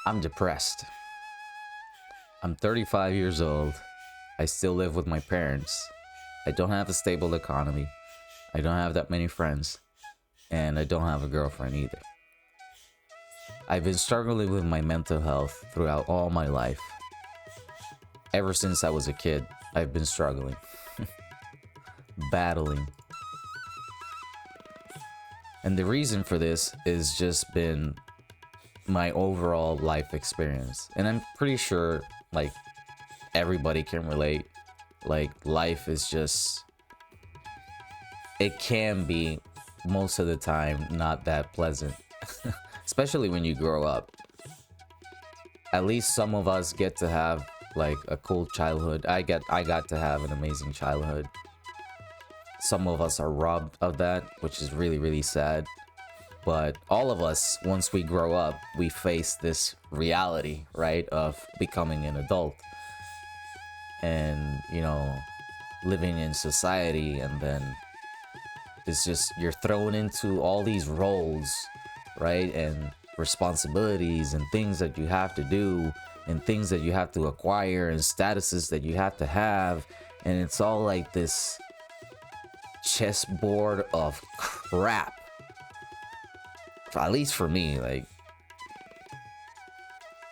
I'm depressed. I'm 35 years old. I still live with my parents. I don't have a stable economy. I don't have that many friends. And I don't have a girlfriend either. I've been struggling with my mental health throughout all my life. Ever since I was a kid, I've been struggling, battling. And the reason for this is just been my overall life experience. And I'm pretty sure like everybody can relate. Like life is just, it can be most of the time not that pleasant. Especially when you grow up. At least some of us get to have like a cool childhood. I got to have an amazing childhood. Some of us are robbed of that, which is really, really sad. But all of us, once we grow up, we face this reality, right, of becoming an adult. And, you know, living in society, and then it's just, you're thrown into all these roles, right, and responsibilities and things that you have to do and things that you have to acquire and statuses that you have to have, and it's all like this chessboard of crap. At least for me, like,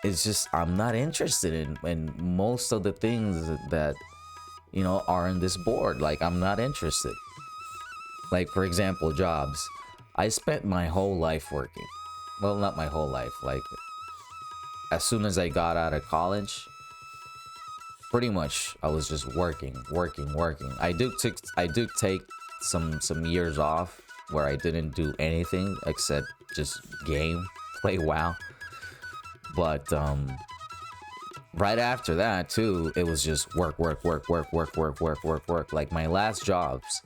it's just, I'm not interested in most of the things that, you know, are in this board. Like, I'm not interested. Like, for example, jobs. I spent my whole life working. Well, not my whole life. Like, as soon as I got out of college, pretty much I was just working. I do take some years off where I didn't do anything except just play WoW. But right after that too, it was just work. Like my last jobs,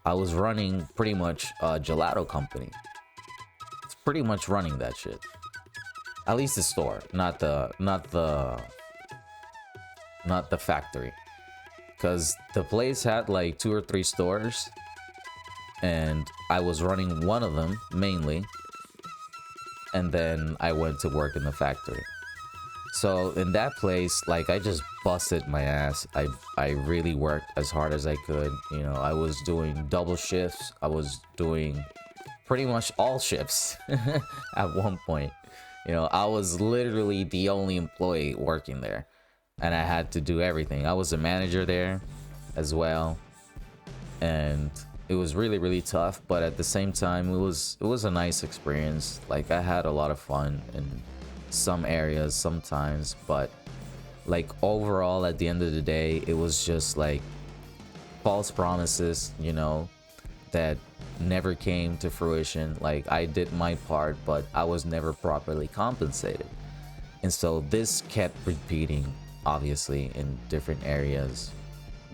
I was running pretty much a gelato company. It's pretty much running that shit. At least the store, not the factory. Cause the place had like 2 or 3 stores, and I was running one of them mainly, and then I went to work in the factory. So in that place, like, I just busted my ass. I really worked as hard as I could. You know, I was doing double shifts. I was doing pretty much all shifts at one point. You know, I was literally the only employee working there, and I had to do everything. I was a manager there as well, and it was really, really tough. But at the same time, it was a nice experience. Like, I had a lot of fun in some areas sometimes, but like overall, at the end of the day, it was just like false promises, you know, that never came to fruition. Like, I did my part, but I was never properly compensated. And so this kept repeating, obviously, in different areas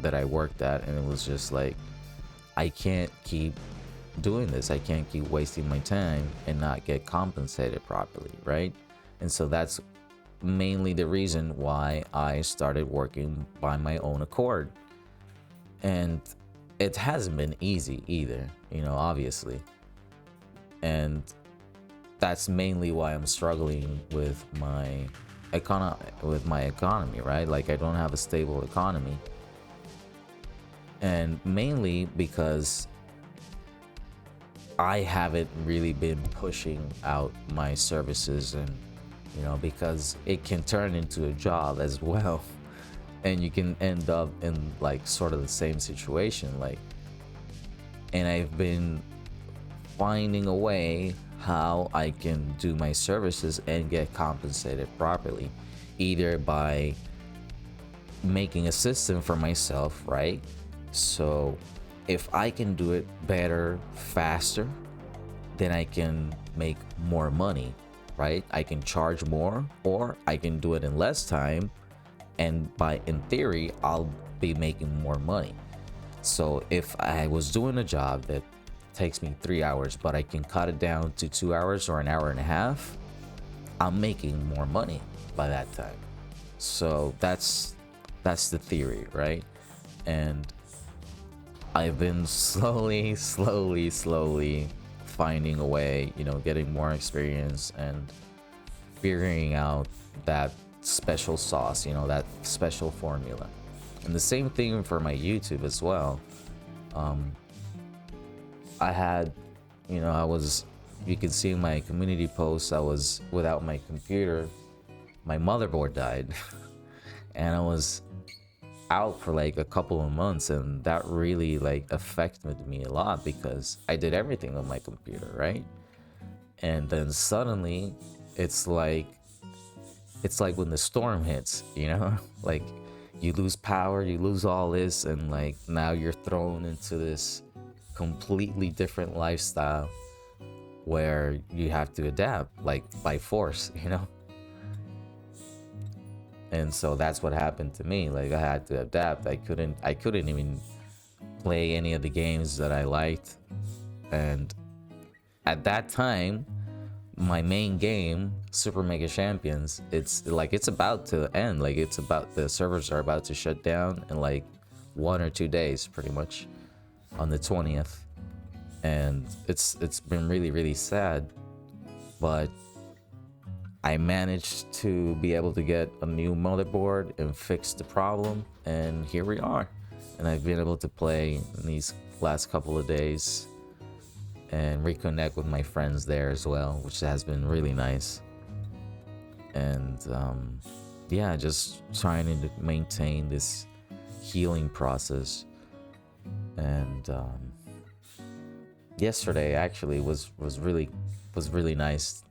that I worked at. And it was just like, I can't keep doing this. I can't keep wasting my time and not get compensated properly, right? And so that's mainly the reason why I started working by my own accord. And it hasn't been easy either, you know, obviously. And that's mainly why I'm struggling with my economy, right? Like, I don't have a stable economy. And mainly because I haven't really been pushing out my services, and, you know, because it can turn into a job as well. And you can end up in like sort of the same situation. Like, and I've been finding a way how I can do my services and get compensated properly, either by making a system for myself, right? So if I can do it better, faster, then I can make more money, right? I can charge more, or I can do it in less time, and in theory, I'll be making more money. So if I was doing a job that takes me 3 hours, but I can cut it down to 2 hours or an hour and a half, I'm making more money by that time. So that's the theory, right? And I've been slowly finding a way, you know, getting more experience and figuring out that special sauce, you know, that special formula. And the same thing for my YouTube as well. um I had, you know, I was, you can see in my community posts, I was without my computer. My motherboard died and I was out for like a couple of months, and that really like affected me a lot because I did everything on my computer, right? And then suddenly it's like, it's like when the storm hits, you know, like you lose power, you lose all this, and like now you're thrown into this completely different lifestyle where you have to adapt like by force, you know. And so that's what happened to me. Like I had to adapt. I couldn't even play any of the games that I liked. And at that time, my main game, Super Mega Champions, it's like it's about to end. Like it's about, the servers are about to shut down in like 1 or 2 days pretty much, on the 20th. And it's been really, really sad, but I managed to be able to get a new motherboard and fix the problem, and here we are. And I've been able to play in these last couple of days and reconnect with my friends there as well, which has been really nice. And yeah, just trying to maintain this healing process. And yesterday actually was really nice.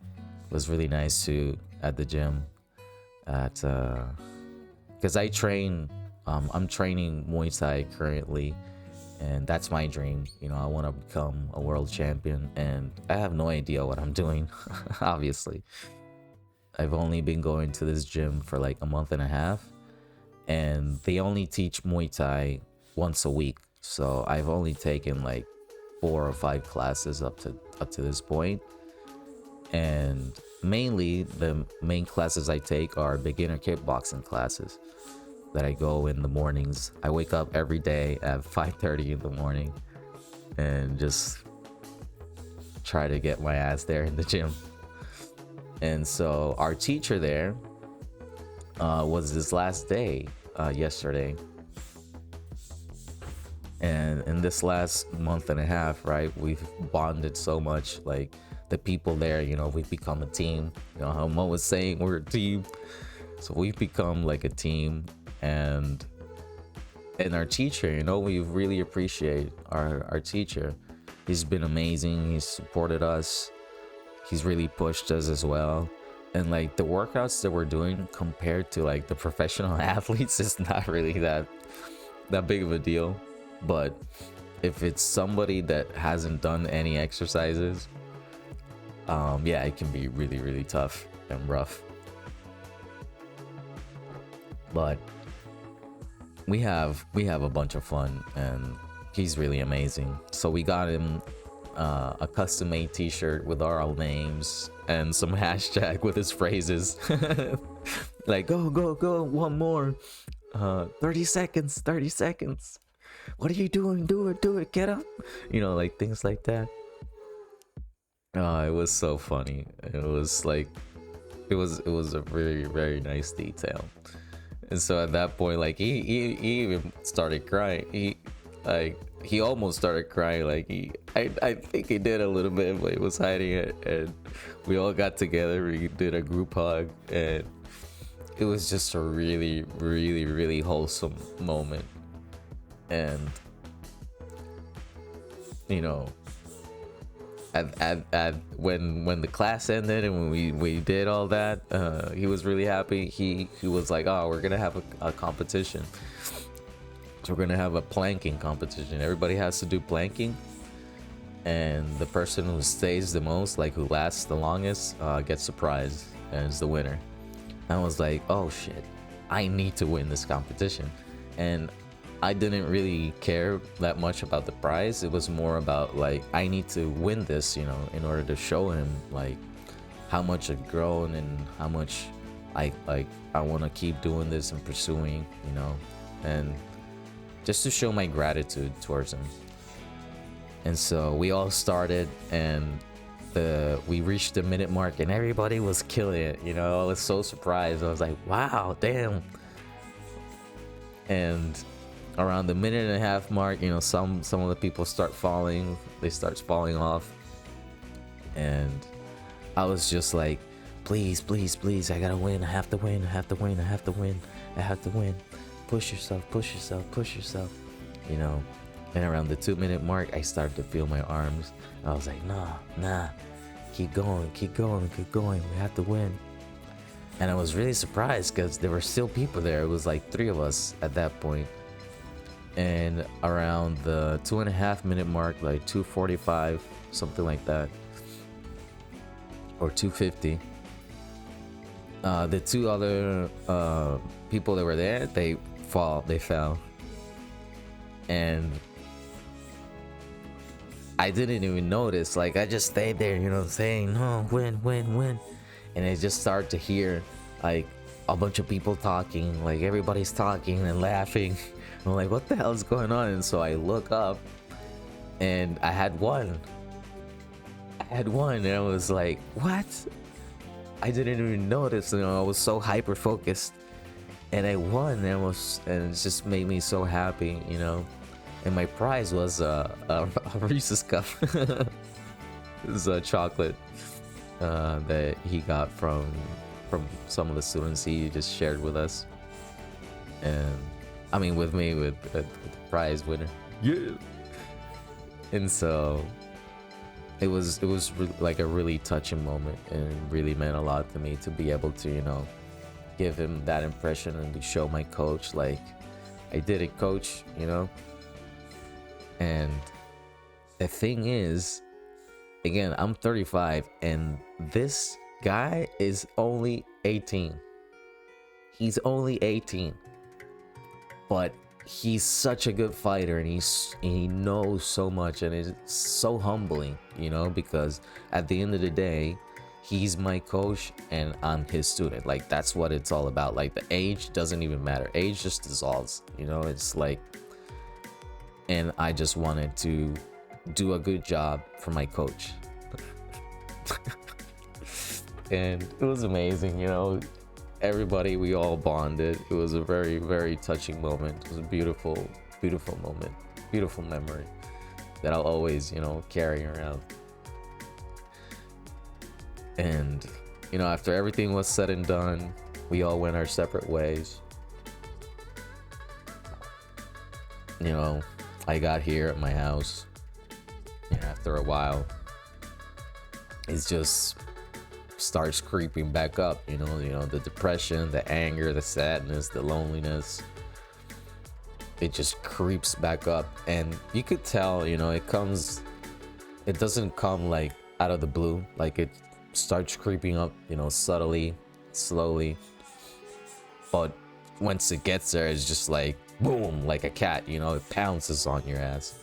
Was really nice to at the gym at because I train, I'm training Muay Thai currently, and that's my dream. You know, I want to become a world champion, and I have no idea what I'm doing. Obviously, I've only been going to this gym for like a month and a half, and they only teach Muay Thai once a week, so I've only taken like 4 or 5 classes up to this point. And mainly the main classes I take are beginner kickboxing classes that I go in the mornings. I wake up every day at 5:30 in the morning and just try to get my ass there in the gym. And so our teacher there was this last day yesterday. And in this last month and a half, right, we've bonded so much. Like the people there, you know, we've become a team. You know how Mo was saying, we're a team. So we've become like a team. And our teacher, you know, we really appreciate our teacher. He's been amazing. He's supported us. He's really pushed us as well. And like the workouts that we're doing compared to like the professional athletes is not really that big of a deal. But if it's somebody that hasn't done any exercises, yeah, it can be really, really tough and rough. But we have a bunch of fun, and he's really amazing. So we got him a custom made t-shirt with our all names and some hashtag with his phrases. Like go, one more, 30 seconds. What are you doing? Do it, get up. You know, like things like that. It was so funny. It was like, it was a very, very nice detail. And so at that point, like he even started crying. He almost started crying. Like I think he did a little bit, but he was hiding it. And we all got together. We did a group hug, and it was just a really, really, really wholesome moment. And you know, at when the class ended and when we did all that, he was really happy. He was like, oh, we're gonna have a competition. So we're gonna have a planking competition. Everybody has to do planking, and the person who stays the most, like who lasts the longest, gets a prize and is the winner. I was like, oh shit, I need to win this competition. And I didn't really care that much about the prize. It was more about like, I need to win this, you know, in order to show him like how much I've grown and how much I want to keep doing this and pursuing, you know, and just to show my gratitude towards him. And so we all started, and we reached the minute mark and everybody was killing it. You know, I was so surprised. I was like, wow, damn. And around the minute and a half mark, you know, some of the people start falling. They start falling off, and I was just like, please, please, please, I gotta win. I have to win. I have to win. I have to win. I have to win. Push yourself, push yourself, push yourself. You know. And around the 2-minute mark, I started to feel my arms. I was like, nah, keep going, keep going, keep going. We have to win. And I was really surprised because there were still people there. It was like 3 of us at that point. And around the 2.5-minute mark, like 2:45, something like that, or 2:50, the 2 other people that were there, they fell. And I didn't even notice. Like, I just stayed there, you know, saying, no, win, win, win. And I just started to hear like a bunch of people talking, like everybody's talking and laughing. I'm like, what the hell is going on? And so I look up and I had won. And I was like, what? I didn't even notice. You know, I was so hyper focused, and I won. And it just made me so happy, you know. And my prize was a Reese's cup. It was a chocolate that he got from some of the students he just shared with us, and I mean with me, with the prize winner. Yeah. And so it was like a really touching moment, and really meant a lot to me to be able to, you know, give him that impression and to show my coach, like, I did it, coach, you know. And the thing is, again, I'm 35 and this guy is only 18. He's only 18. But he's such a good fighter, and he knows so much, and it's so humbling, you know, because at the end of the day, he's my coach and I'm his student. Like, that's what it's all about. Like, the age doesn't even matter. Age just dissolves, you know. It's like, and I just wanted to do a good job for my coach. And it was amazing, you know. Everybody, we all bonded. It was a very, very touching moment. It was a beautiful, beautiful moment, beautiful memory that I'll always, you know, carry around. And, you know, after everything was said and done, we all went our separate ways. You know, I got here at my house, and after a while, it's just starts creeping back up, you know, the depression, the anger, the sadness, the loneliness. It just creeps back up, and you could tell, you know, it doesn't come like out of the blue. Like, it starts creeping up, you know, subtly, slowly. But once it gets there, it's just like boom, like a cat, you know, it pounces on your ass.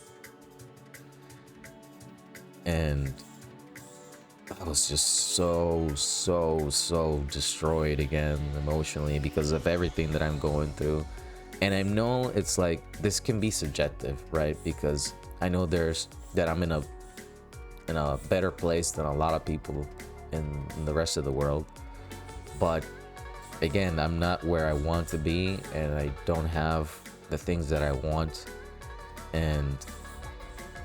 And I was just so destroyed again emotionally because of everything that I'm going through. And I know it's like, this can be subjective, right? Because I know that I'm in a better place than a lot of people in the rest of the world. But again, I'm not where I want to be, and I don't have the things that I want. And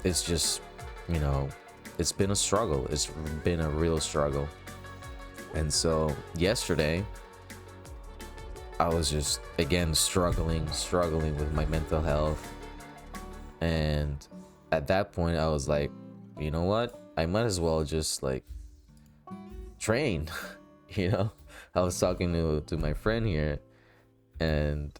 it's just, you know, it's been a struggle. It's been a real struggle. And so yesterday, I was just, again, struggling with my mental health. And at that point, I was like, you know what? I might as well just, like, train. You know? I was talking to my friend here, and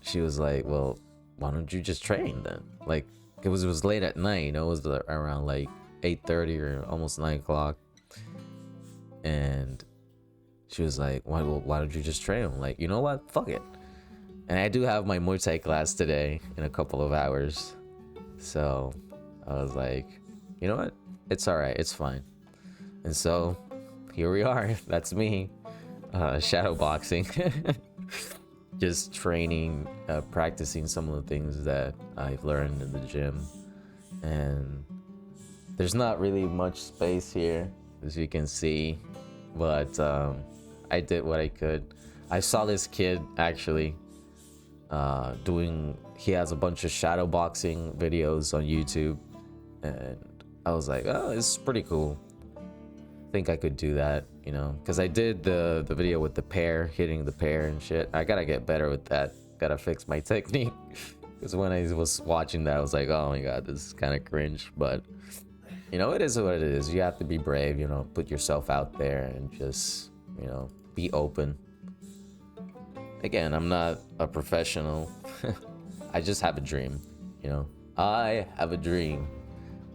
she was like, well, why don't you just train then? Like, it was late at night, you know? It was around, like, 8:30 or almost 9 o'clock. And she was like, why don't you just train? I'm like, you know what? Fuck it. And I do have my Muay Thai class today in a couple of hours. So I was like, you know what? It's all right. It's fine. And so here we are. That's me. Shadow boxing. Just training, practicing some of the things that I've learned in the gym. And There's not really much space here, as you can see, but I did what I could. I saw this kid actually doing. He has a bunch of shadow boxing videos on YouTube, and I was like, oh, this is pretty cool. I think I could do that, you know, because I did the video with the pair, hitting the pair and shit. I gotta get better with that. Gotta fix my technique. Because when I was watching that, I was like, oh my god, this is kind of cringe. But you know, it is what it is. You have to be brave, you know, put yourself out there and just, you know, be open. Again, I'm not a professional. I just have a dream, you know. I have a dream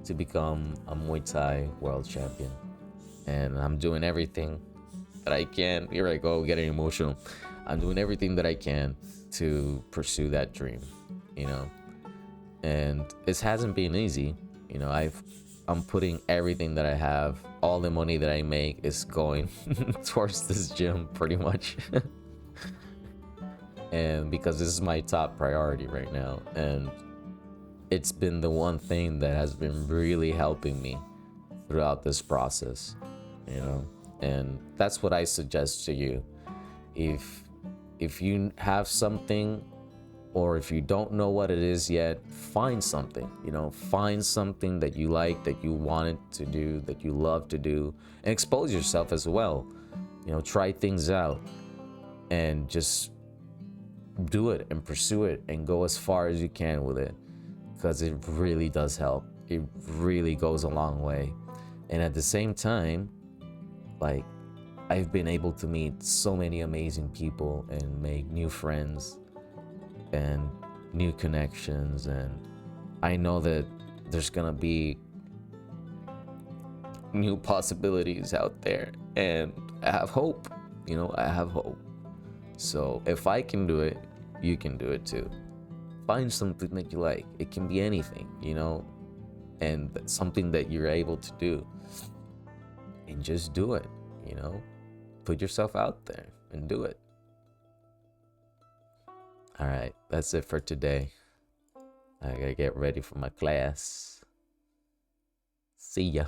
to become a Muay Thai world champion. And I'm doing everything that I can. Here I go, getting emotional. I'm doing everything that I can to pursue that dream, you know. And it hasn't been easy, you know. I'm putting everything that I have, all the money that I make is going towards this gym pretty much. And because this is my top priority right now, and it's been the one thing that has been really helping me throughout this process, you know. And that's what I suggest to you. If you have something, or if you don't know what it is yet, find something, you know. Find something that you like, that you wanted to do, that you love to do, and expose yourself as well, you know. Try things out and just do it and pursue it and go as far as you can with it, because it really does help. It really goes a long way. And at the same time, like, I've been able to meet so many amazing people and make new friends and new connections, and I know that there's gonna be new possibilities out there, and I have hope, you know. I have hope. So if I can do it, you can do it too. Find something that you like. It can be anything, you know, and something that you're able to do, and just do it, you know. Put yourself out there and do it. All right, that's it for today. I gotta get ready for my class. See ya.